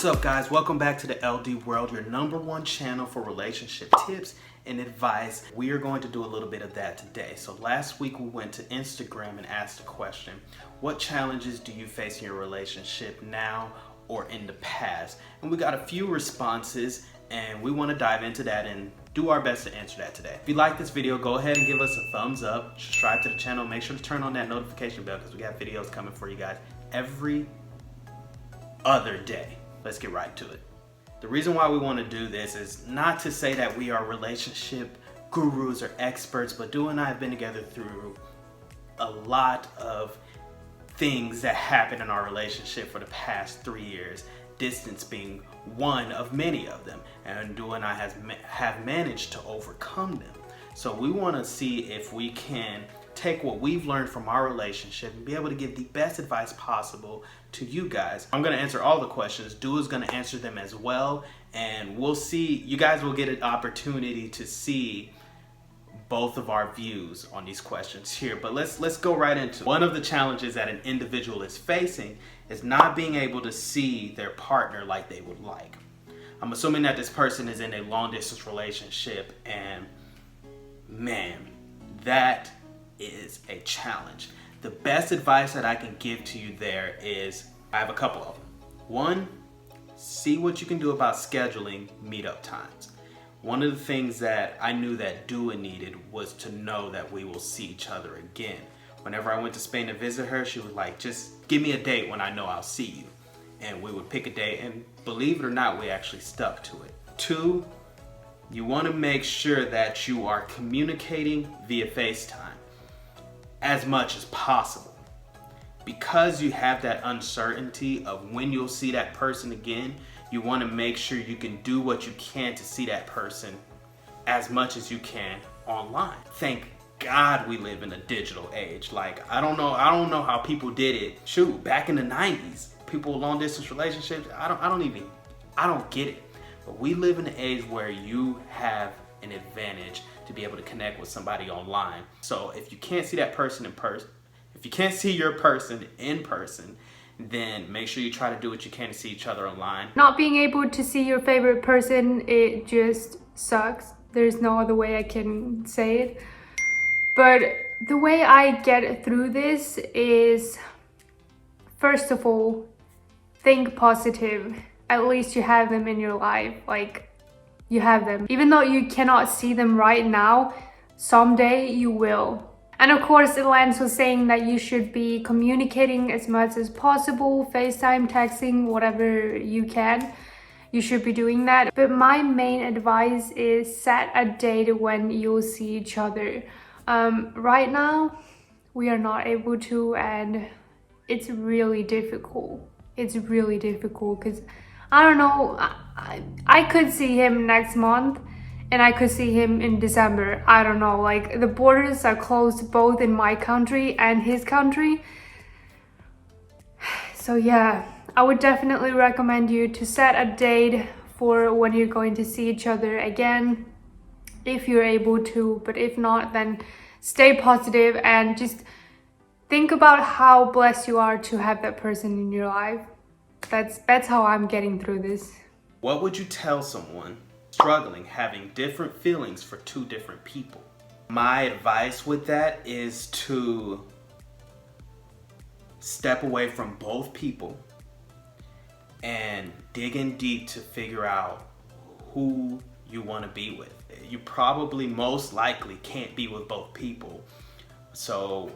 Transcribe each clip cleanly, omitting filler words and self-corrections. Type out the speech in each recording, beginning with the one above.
What's up, guys? Welcome back to the LD World, your #1 channel for relationship tips and advice. We are going to do a little bit of that today. So last week we went to Instagram and asked a question: what challenges do you face in your relationship now or in the past? And we got a few responses, and we want to dive into that and do our best to answer that today. If you like this video, go ahead and give us a thumbs up, subscribe to the channel, make sure to turn on that notification bell because we got videos coming for you guys every other day. Let's get right to it. The reason why we want to do this is not to say that we are relationship gurus or experts, but Du and I have been together through a lot of things that happened in our relationship for the past 3 years, distance being one of many of them, and Du and I have managed to overcome them. So we want to see if we can take what we've learned from our relationship and be able to give the best advice possible to you guys. I'm going to answer all the questions. Du is going to answer them as well, and we'll see. You guys will get an opportunity to see both of our views on these questions here. But let's go right into it. One of the challenges that an individual is facing is not being able to see their partner like they would like. I'm assuming that this person is in a long distance relationship, and man, that is a challenge. The best advice that I can give to you there is, I have a couple of them. One, see what you can do about scheduling meetup times. One of the things that I knew that Du needed was to know that we will see each other again. Whenever I went to Spain to visit her, she was like, just give me a date when I know I'll see you. And we would pick a date, and believe it or not, we actually stuck to it. Two, you want to make sure that you are communicating via FaceTime as much as possible. Because you have that uncertainty of when you'll see that person again, you want to make sure you can do what you can to see that person as much as you can online. Thank God we live in a digital age. Like, I don't know how people did it. Shoot, back in the 90s, people with long distance relationships, I don't get it. But we live in an age where you have an advantage to be able to connect with somebody online. So if you can't see that person in person, if you can't see your person in person, then make sure you try to do what you can to see each other online. Not being able to see your favorite person, it just sucks. There's no other way I can say it. But the way I get through this is, first of all, think positive. At least you have them in your life. Like, you have them. Even though you cannot see them right now, someday you will. And of course, Lance was saying that you should be communicating as much as possible, FaceTime, texting, whatever you can. You should be doing that. But my main advice is set a date when you'll see each other. Right now, we are not able to, and it's really difficult. It's really difficult because I don't know, I could see him next month and I could see him in December. I don't know, like the borders are closed both in my country and his country. So yeah, I would definitely recommend you to set a date for when you're going to see each other again, if you're able to. But if not, then stay positive and just think about how blessed you are to have that person in your life. That's how I'm getting through this. What would you tell someone struggling, having different feelings for two different people? My advice with that is to step away from both people and dig in deep to figure out who you want to be with. You probably most likely can't be with both people. So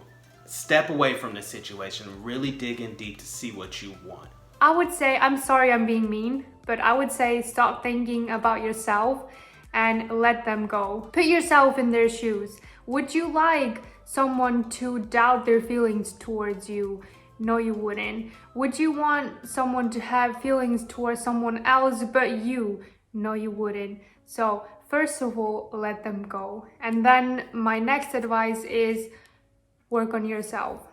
step away from the situation, really dig in deep to see what you want. I would say, I'm sorry I'm being mean, but I would say stop thinking about yourself and let them go. Put yourself in their shoes. Would you like someone to doubt their feelings towards you? No, you wouldn't. Would you want someone to have feelings towards someone else but you? No, you wouldn't. So first of all, let them go. And then my next advice is work on yourself.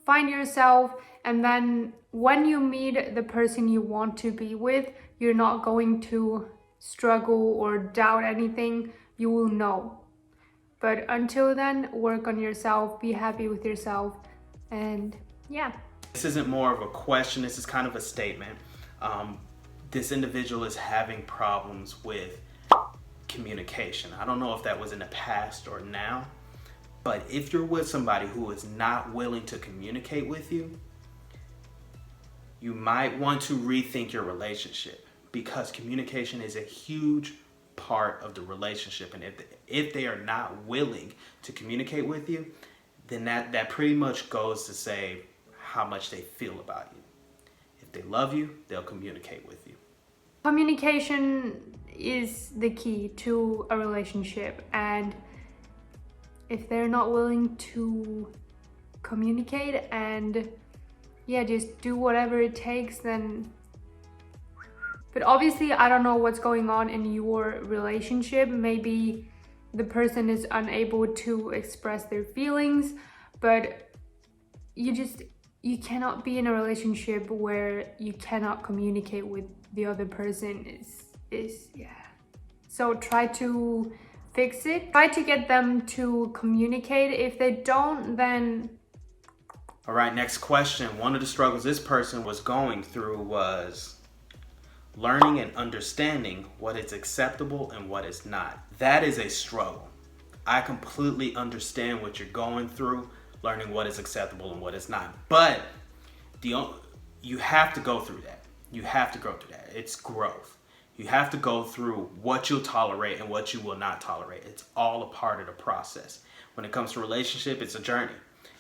Find yourself, and then when you meet the person you want to be with, you're not going to struggle or doubt anything. You will know. But until then, work on yourself, be happy with yourself, and yeah. This isn't more of a question, this is kind of a statement. this individual is having problems with communication. I don't know if that was in the past or now, but if you're with somebody who is not willing to communicate with you, you might want to rethink your relationship, because communication is a huge part of the relationship. And if they are not willing to communicate with you, then that pretty much goes to say how much they feel about you. If they love you, they'll communicate with you. Communication is the key to a relationship, and if they're not willing to communicate and just do whatever it takes, then... But obviously, I don't know what's going on in your relationship. Maybe the person is unable to express their feelings, but you cannot be in a relationship where you cannot communicate with the other person. So try to fix it. Try to get them to communicate. If they don't, then... All right, next question. One of the struggles this person was going through was learning and understanding what is acceptable and what is not. That is a struggle. I completely understand what you're going through, learning what is acceptable and what is not. But you have to go through that. You have to go through that. It's growth. You have to go through what you'll tolerate and what you will not tolerate. It's all a part of the process. When it comes to relationship, it's a journey.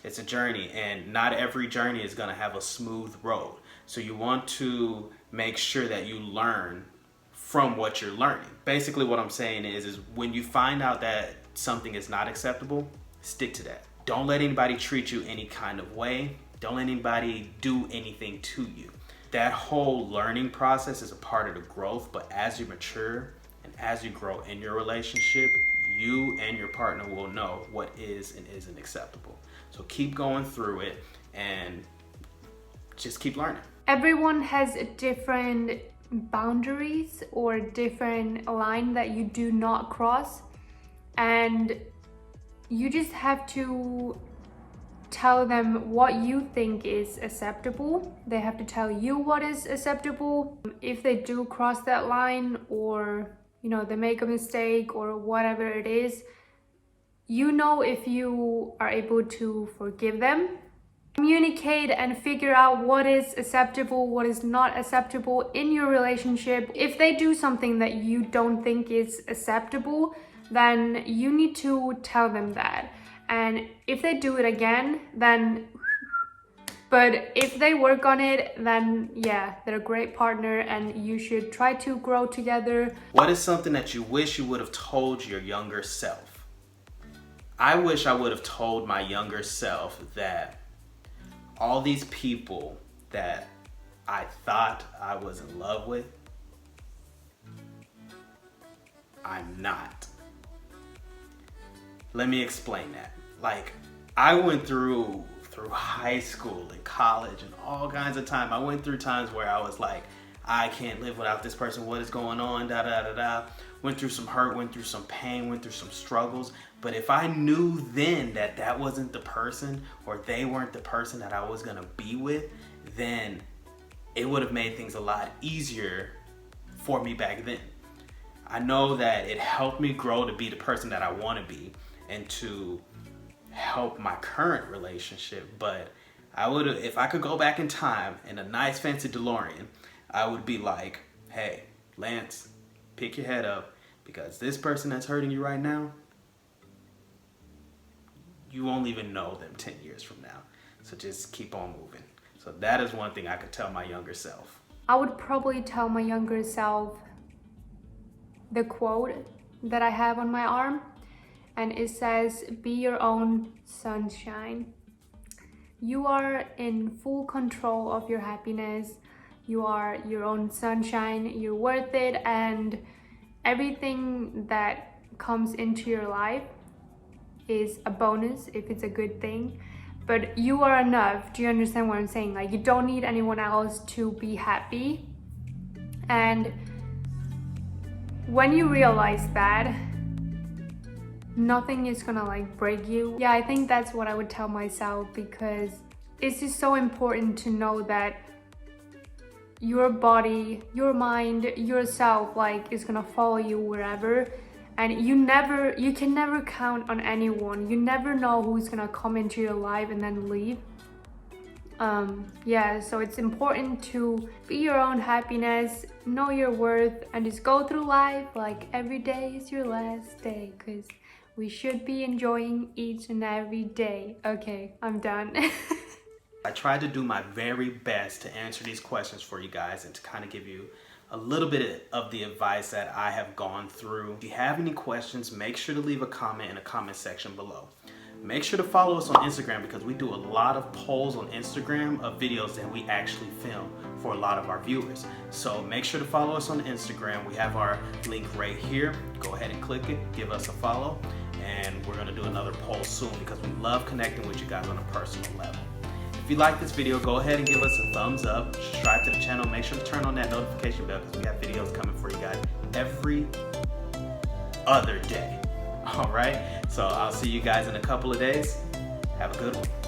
It's a journey, and not every journey is going to have a smooth road. So you want to make sure that you learn from what you're learning. Basically what I'm saying is when you find out that something is not acceptable, stick to that. Don't let anybody treat you any kind of way. Don't let anybody do anything to you. That whole learning process is a part of the growth, but as you mature and as you grow in your relationship, you and your partner will know what is and isn't acceptable. So keep going through it and just keep learning. Everyone has different boundaries or different line that you do not cross, and you just have to tell them what you think is acceptable. They have to tell you what is acceptable. If they do cross that line, or they make a mistake or whatever it is, if you are able to forgive them. Communicate and figure out what is acceptable, what is not acceptable in your relationship. If they do something that you don't think is acceptable, then you need to tell them that. And if they do it again, then... But if they work on it, then they're a great partner and you should try to grow together. What is something that you wish you would have told your younger self? I wish I would have told my younger self that all these people that I thought I was in love with, I'm not. Let me explain that. Like, I went through high school and college and all kinds of time. I went through times where I was like, I can't live without this person. What is going on? Went through some hurt, went through some pain, went through some struggles. But if I knew then that wasn't the person, or they weren't the person that I was gonna be with, then it would have made things a lot easier for me back then. I know that it helped me grow to be the person that I wanna be and to help my current relationship. But I would have, if I could go back in time in a nice fancy DeLorean, I would be like, hey, Lance, pick your head up, because this person that's hurting you right now, you won't even know them 10 years from now. So just keep on moving. So that is one thing I could tell my younger self. I would probably tell my younger self the quote that I have on my arm, and it says, be your own sunshine. You are in full control of your happiness. You are your own sunshine. You're worth it, and everything that comes into your life is a bonus if it's a good thing. But you are enough. Do you understand what I'm saying? Like, you don't need anyone else to be happy. And when you realize that, nothing is gonna like break you. Yeah, I think that's what I would tell myself, because it's just so important to know that your body, your mind, yourself, like, is gonna follow you wherever. And you can never count on anyone. You never know who's gonna come into your life and then leave. Yeah, so it's important to be your own happiness, know your worth, and just go through life like every day is your last day, because we should be enjoying each and every day. Okay, I'm done. I tried to do my very best to answer these questions for you guys and to kind of give you a little bit of the advice that I have gone through. If you have any questions, make sure to leave a comment in the comment section below. Make sure to follow us on Instagram, because we do a lot of polls on Instagram of videos that we actually film for a lot of our viewers. So make sure to follow us on Instagram. We have our link right here. Go ahead and click it, give us a follow, and we're gonna do another poll soon, because we love connecting with you guys on a personal level. If you like this video, go ahead and give us a thumbs up, subscribe to the channel, make sure to turn on that notification bell, because we got videos coming for you guys every other day. All right, so I'll see you guys in a couple of days. Have a good one.